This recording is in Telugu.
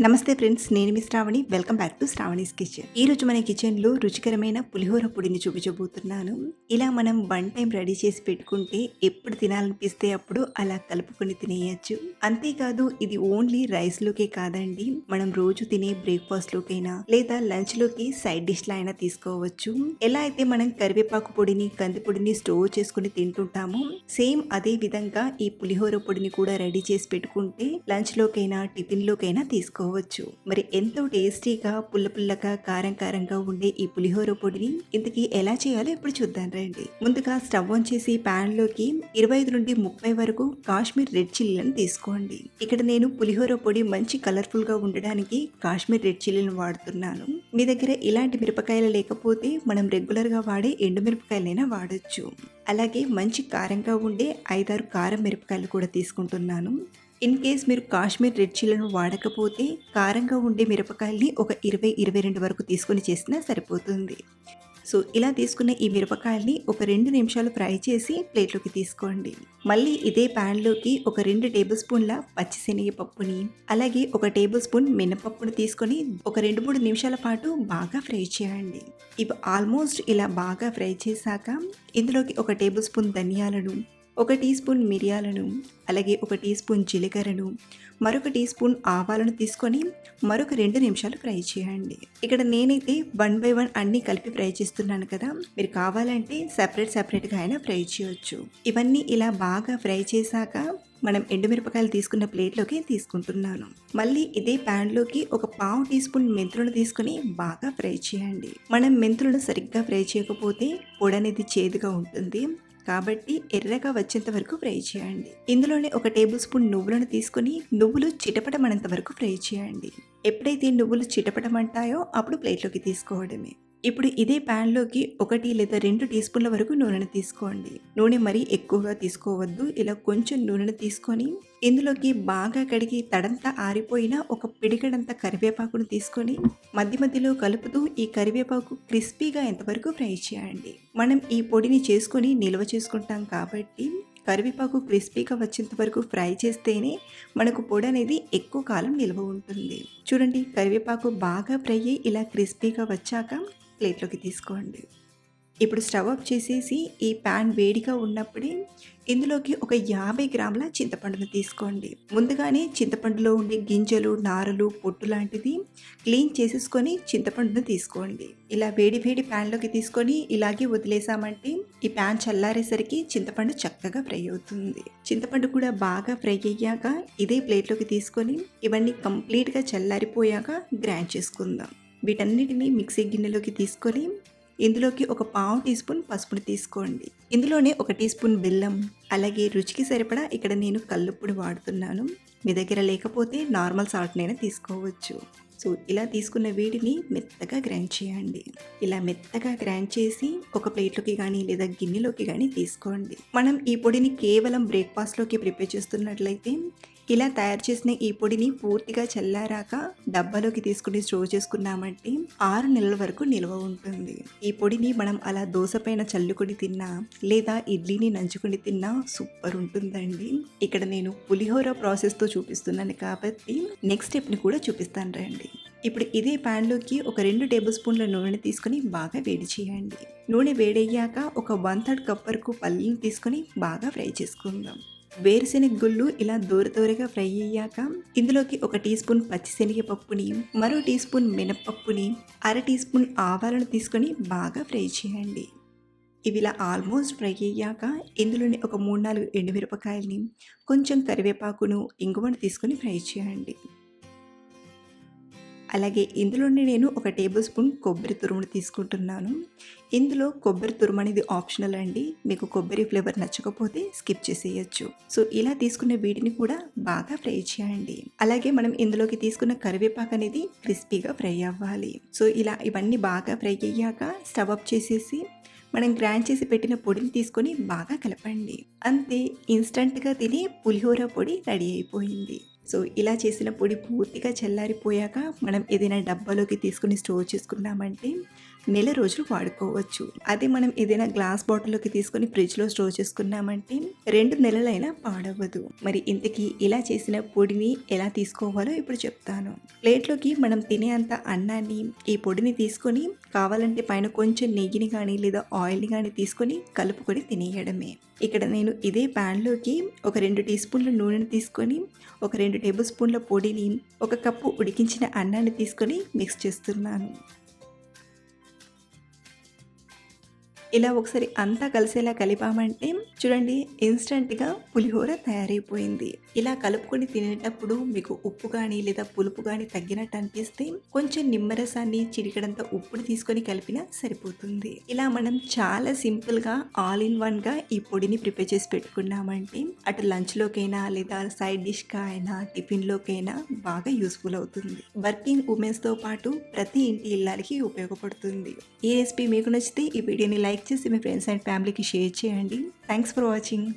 నమస్తే ఫ్రెండ్స్, నేను మీ Shravani. Welcome back to Shravani's kitchen. ఈ రోజు మన కిచెన్లో రుచికరమైన పులిహోర పొడిని చూపించబోతున్నాను. ఇలా మనం వన్ టైం రెడీ చేసి పెట్టుకుంటే ఎప్పుడు తినాలనిపిస్తే అప్పుడు అలా కలుపుకొని తినేయచ్చు. అంతేకాదు ఇది ఓన్లీ రైస్లోకే కాదండి, మనం రోజు తినే బ్రేక్ఫాస్ట్లోకైనా లేదా లంచ్లోకి సైడ్ డిష్లా అయినా తీసుకోవచ్చు. ఎలా అయితే మనం కరివేపాకు పొడిని, కంది పొడిని స్టోర్ చేసుకుని తింటుంటామో సేమ్ అదే విధంగా ఈ పులిహోర పొడిని కూడా రెడీ చేసి పెట్టుకుంటే లంచ్లోకైనా టిఫిన్లోకైనా తీసుకోవచ్చు. మరి ఎంతో టేస్టీగా పుల్ల పుల్లగా కారం కారంగా ఉండే ఈ పులిహోర పొడిని ఇంతకీ ఎలా చేయాలో ఇప్పుడు చూద్దాం రండి. ముందుగా స్టవ్ ఆన్ చేసి ప్యాన్ లోకి 25 నుండి 30 వరకు కాశ్మీర్ రెడ్ చిల్లీలను తీసుకోండి. ఇక్కడ నేను పులిహోర పొడి మంచి కలర్ఫుల్ గా ఉండడానికి కాశ్మీర్ రెడ్ చిల్లీలను వాడుతున్నాను. మీ దగ్గర ఇలాంటి మిరపకాయలు లేకపోతే మనం రెగ్యులర్ గా వాడే ఎండు మిరపకాయలైనా వాడొచ్చు. అలాగే మంచి కారంగా ఉండే 5-6 కారం మిరపకాయలు కూడా తీసుకుంటున్నాను. ఇన్ కేస్ మీరు కాశ్మీర్ రెడ్ చిల్లీలను వాడకపోతే కారంగా ఉండే మిరపకాయల్ని ఒక 20-22 వరకు తీసుకొని చేసినా సరిపోతుంది. సో ఇలా తీసుకున్న ఈ మిరపకాయల్ని ఒక 2 నిమిషాలు ఫ్రై చేసి ప్లేట్లోకి తీసుకోండి. మళ్ళీ ఇదే ప్యాన్లోకి ఒక 2 టేబుల్ స్పూన్ల పచ్చిశనగపప్పుని అలాగే ఒక టేబుల్ స్పూన్ మినపప్పుని తీసుకొని ఒక 2-3 నిమిషాల పాటు బాగా ఫ్రై చేయండి. ఇవి ఆల్మోస్ట్ ఇలా బాగా ఫ్రై చేశాక ఇందులోకి ఒక టేబుల్ స్పూన్ ధనియాలను, ఒక టీ స్పూన్ మిరియాలను, అలాగే ఒక టీ స్పూన్ జీలకర్రను, మరొక టీ స్పూన్ ఆవాలను తీసుకొని మరొక 2 నిమిషాలు ఫ్రై చేయండి. ఇక్కడ నేనైతే 1 బై 1 అన్నీ కలిపి ఫ్రై చేస్తున్నాను కదా, మీరు కావాలంటే సపరేట్గా అయినా ఫ్రై చేయొచ్చు. ఇవన్నీ ఇలా బాగా ఫ్రై చేశాక మనం ఎండుమిరపకాయలు తీసుకున్న ప్లేట్లోకి తీసుకుంటున్నాను. మళ్ళీ ఇదే ప్యాన్లోకి ఒక పావు టీ స్పూన్ మెంతులను తీసుకుని బాగా ఫ్రై చేయండి. మనం మెంతులను సరిగ్గా ఫ్రై చేయకపోతే పొడి అనేది చేదుగా ఉంటుంది కాబట్టి ఎర్రగా వచ్చేంత వరకు ఫ్రై చేయండి. ఇందులోనే ఒక టేబుల్ స్పూన్ నువ్వులను తీసుకుని నువ్వులు చిటపటమనేంత వరకు ఫ్రై చేయండి. ఎప్పుడైతే నువ్వులు చిటపటమంటాయో అప్పుడు ప్లేట్లోకి తీసుకోవడమే. ఇప్పుడు ఇదే ప్యాన్లోకి 1 లేదా 2 టీ స్పూన్ల వరకు నూనెను తీసుకోండి. నూనె మరీ ఎక్కువగా తీసుకోవద్దు. ఇలా కొంచెం నూనెను తీసుకొని ఇందులోకి బాగా కడిగి తడంతా ఆరిపోయిన ఒక పిడికెడంత కరివేపాకును తీసుకొని మధ్య మధ్యలో కలుపుతూ ఈ కరివేపాకు క్రిస్పీగా ఎంతవరకు ఫ్రై చేయండి. మనం ఈ పొడిని చేసుకొని నిల్వ చేసుకుంటాం కాబట్టి కరివేపాకు క్రిస్పీగా వచ్చేంత వరకు ఫ్రై చేస్తేనే మనకు పొడి అనేది ఎక్కువ కాలం నిల్వ ఉంటుంది. చూడండి, కరివేపాకు బాగా ఫ్రై అయ్యి ఇలా క్రిస్పీగా వచ్చాక ప్లేట్లోకి తీసుకోండి. ఇప్పుడు స్టవ్ ఆఫ్ చేసేసి ఈ ప్యాన్ వేడిగా ఉన్నప్పుడే ఇందులోకి ఒక 50 గ్రాముల చింతపండును తీసుకోండి. ముందుగానే చింతపండులో ఉండే గింజలు, నారలు, పొట్టు లాంటిది క్లీన్ చేసేసుకొని చింతపండును తీసుకోండి. ఇలా వేడి ప్యాన్లోకి తీసుకొని ఇలాగే వదిలేసామంటే ఈ ప్యాన్ చల్లారేసరికి చింతపండు చక్కగా ఫ్రై అవుతుంది. చింతపండు కూడా బాగా ఫ్రై అయ్యాక ఇదే ప్లేట్లోకి తీసుకొని ఇవన్నీ కంప్లీట్గా చల్లారిపోయాక గ్రైండ్ చేసుకుందాం. వీటన్నిటిని మిక్సీ గిన్నెలోకి తీసుకొని ఇందులోకి ఒక పావు టీ స్పూన్ పసుపుని తీసుకోండి. ఇందులోనే ఒక టీ స్పూన్ బెల్లం, అలాగే రుచికి సరిపడా ఇక్కడ నేను కల్లుప్పు వాడుతున్నాను. మీ దగ్గర లేకపోతే నార్మల్ సాల్ట్నైనా తీసుకోవచ్చు. సో ఇలా తీసుకున్న వీటిని మెత్తగా గ్రైండ్ చేయండి. ఇలా మెత్తగా గ్రైండ్ చేసి ఒక ప్లేట్లోకి కానీ లేదా గిన్నెలోకి కానీ తీసుకోండి. మనం ఈ పొడిని కేవలం బ్రేక్ఫాస్ట్లోకి ప్రిపేర్ చేస్తున్నట్లయితే ఇలా తయారు చేసిన ఈ పొడిని పూర్తిగా చల్లారాక డబ్బాలోకి తీసుకుని స్టోర్ చేసుకున్నామంటే 6 నెలల వరకు నిల్వ ఉంటుంది. ఈ పొడిని మనం అలా దోశ పైన చల్లుకొని తిన్నా లేదా ఇడ్లీని నంచుకొని తిన్నా సూపర్ ఉంటుందండి. ఇక్కడ నేను పులిహోర ప్రాసెస్తో చూపిస్తున్నాను కాబట్టి నెక్స్ట్ స్టెప్ని కూడా చూపిస్తాను రండి. ఇప్పుడు ఇదే ప్యాన్లోకి ఒక 2 టేబుల్ స్పూన్ల నూనె తీసుకొని బాగా వేడి చేయండి. నూనె వేడయ్యాక ఒక 1/3 కప్ వరకు పల్లీని తీసుకొని బాగా ఫ్రై చేసుకుందాం. వేరుశెనగ గుళ్ళు ఇలా దూరగా ఫ్రై అయ్యాక ఇందులోకి ఒక టీ స్పూన్ పచ్చిశనగపప్పుని, మరో టీ స్పూన్ మినపప్పుని, అర టీ స్పూన్ ఆవాలను తీసుకొని బాగా ఫ్రై చేయండి. ఇవి ఇలా ఆల్మోస్ట్ ఫ్రై అయ్యాక ఇందులోని ఒక 3-4 ఎండుమిరపకాయలని, కొంచెం కరివేపాకును, ఇంగువను తీసుకొని ఫ్రై చేయండి. అలాగే ఇందులోనే నేను ఒక టేబుల్ స్పూన్ కొబ్బరి తురుమును తీసుకుంటున్నాను. ఇందులో కొబ్బరి తురుము అనేది ఆప్షనల్ అండి. మీకు కొబ్బరి ఫ్లేవర్ నచ్చకపోతే స్కిప్ చేసేయచ్చు. సో ఇలా తీసుకున్న వీటిని కూడా బాగా ఫ్రై చేయండి. అలాగే మనం ఇందులోకి తీసుకున్న కరివేపాకు అనేది క్రిస్పీగా ఫ్రై అవ్వాలి. సో ఇలా ఇవన్నీ బాగా ఫ్రై అయ్యాక స్టవ్ ఆఫ్ చేసేసి మనం గ్రైండ్ చేసి పెట్టిన పొడిని తీసుకొని బాగా కలపండి. అంతే, ఇన్స్టంట్గా తినే పులిహోర పొడి రెడీ అయిపోయింది. సో ఇలా చేసిన పొడి పూర్తిగా చల్లారిపోయాక మనం ఏదైనా డబ్బాలోకి తీసుకుని స్టోర్ చేసుకున్నామంటే నెల రోజులు వాడుకోవచ్చు. అదే మనం ఏదైనా గ్లాస్ బాటిల్‌లోకి తీసుకొని ఫ్రిడ్జ్‌లో స్టోర్ చేసుకున్నామంటే 2 నెలలైనా పాడవ్వదు. మరి ఇంతకీ ఇలా చేసిన పొడిని ఎలా తీసుకోవాలో ఇప్పుడు చెప్తాను. ప్లేట్‌లోకి మనం తినే అంత అన్నాన్ని ఈ పొడిని తీసుకొని కావాలంటే పైన కొంచెం నెయ్యిని గానీ లేదా ఆయిల్‌ని గానీ తీసుకొని కలుపుకొని తినేయడమే. ఇక్కడ నేను ఇదే ప్యాన్‌లోకి ఒక 2 టీ స్పూన్ల నూనెని తీసుకొని, ఒక 2 టేబుల్ స్పూన్ల పొడిని, ఒక కప్పు ఉడికించిన అన్నాన్ని తీసుకొని మిక్స్ చేస్తున్నాను. ఇలా ఒకసారి అంతా కలిసేలా కలిపామంటే చూడండి ఇన్‌స్టంట్‌గా పులిహోర తయారైపోయింది. ఇలా కలుపుకొని తినేటప్పుడు మీకు ఉప్పు గానీ, లేదా పులుపు గానీ తగ్గినట్టు అనిపిస్తే కొంచెం నిమ్మరసాన్ని చిటికెడంత ఉప్పుని తీసుకొని కలిపినా సరిపోతుంది. ఇలా మనం చాలా సింపుల్‌గా ఆల్ ఇన్ వన్‌గా ఈ పొడిని ప్రిపేర్ చేసి పెట్టుకున్నామంటే అటు లంచ్‌లోకైనా లేదా సైడ్ డిష్‌గా అయినా, టిఫిన్‌లోకైనా బాగా యూజ్‌ఫుల్ అవుతుంది. వర్కింగ్ వుమెన్స్‌తో పాటు ప్రతి ఇంటి ఇల్లాలకి ఉపయోగపడుతుంది. ఈ రెసిపీ మీకు నచ్చితే ఈ వీడియోని లైక్ చేసి మీ ఫ్రెండ్స్ అండ్ ఫ్యామిలీకి షేర్ చేయండి. Thanks for watching.